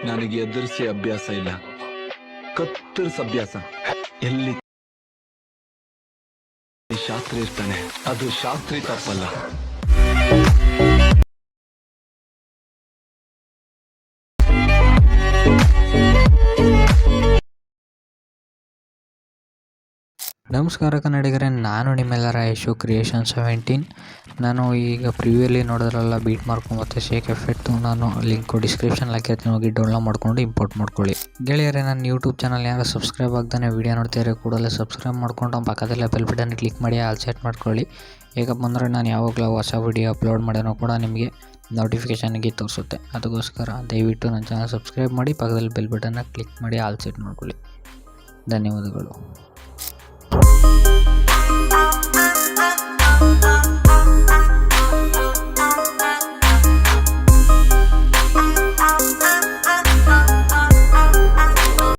ನನಗೆ ಎದುರಿಸಿ ಅಭ್ಯಾಸ ಇಲ್ಲ, ಕತ್ತರಿಸ ಅಭ್ಯಾಸ. ಎಲ್ಲಿ ಶಾಸ್ತ್ರಿ ಇರ್ತಾನೆ, ಅದು ಶಾಸ್ತ್ರಿ ತಪ್ಪಲ್ಲ. ನಮಸ್ಕಾರ ಕನ್ನಡಿಗರೇ, ನಾನು ನಿಮ್ಮೆಲ್ಲರ ಯಶು ಕ್ರಿಯೇಷನ್ 17. ನಾನು ಈಗ ಪ್ರಿವ್ಯೂಲಿ ನೋಡೋದ್ರಲ್ಲ ಬೀಟ್ ಮಾರ್ಕ್ ಮತ್ತು ಶೇಕ್ ಎಫೆಕ್ಟು, ನಾನು ಲಿಂಕು ಡಿಸ್ಕ್ರಿಪ್ಷನಲ್ಲಿ ಹಾಕಿರ್ತೀನಿ, ಹೋಗಿ ಡೌನ್ಲೋಡ್ ಮಾಡ್ಕೊಂಡು ಇಂಪೋರ್ಟ್ ಮಾಡ್ಕೊಳ್ಳಿ. ಗೆಳೆಯರೇ, ನನ್ನ ಯೂಟ್ಯೂಬ್ ಚಾನಲ್ ಯಾರು ಸಬ್ಸ್ಕ್ರೈಬ್ ಆಗ್ತಾನೆ ವೀಡಿಯೋ ನೋಡ್ತಿದ್ದಾರೆ ಕೂಡಲೇ ಸಬ್ಸ್ಕ್ರೈಬ್ ಮಾಡ್ಕೊಂಡು ಪಕ್ಕದಲ್ಲೇ ಬೆಲ್ ಬಟನ್ ಕ್ಲಿಕ್ ಮಾಡಿ ಆಲ್ ಸೆಟ್ ಮಾಡ್ಕೊಳ್ಳಿ. ಹೇಗಪ್ಪ ಅಂದರೆ ನಾನು ಯಾವಾಗಲೂ ಹೊಸ ವೀಡಿಯೋ ಅಪ್ಲೋಡ್ ಮಾಡಿರೋ ಕೂಡ ನಿಮಗೆ ನೋಟಿಫಿಕೇಷನ್ಗೆ ತೋರಿಸುತ್ತೆ. ಅದಕ್ಕೋಸ್ಕರ ದಯವಿಟ್ಟು ನನ್ನ ಚಾನಲ್ ಸಬ್ಸ್ಕ್ರೈಬ್ ಮಾಡಿ, ಪಕ್ಕದಲ್ಲಿ ಬೆಲ್ ಬಟನ್ನ ಕ್ಲಿಕ್ ಮಾಡಿ ಆಲ್ ಸೆಟ್ ಮಾಡ್ಕೊಳ್ಳಿ. ಧನ್ಯವಾದಗಳು.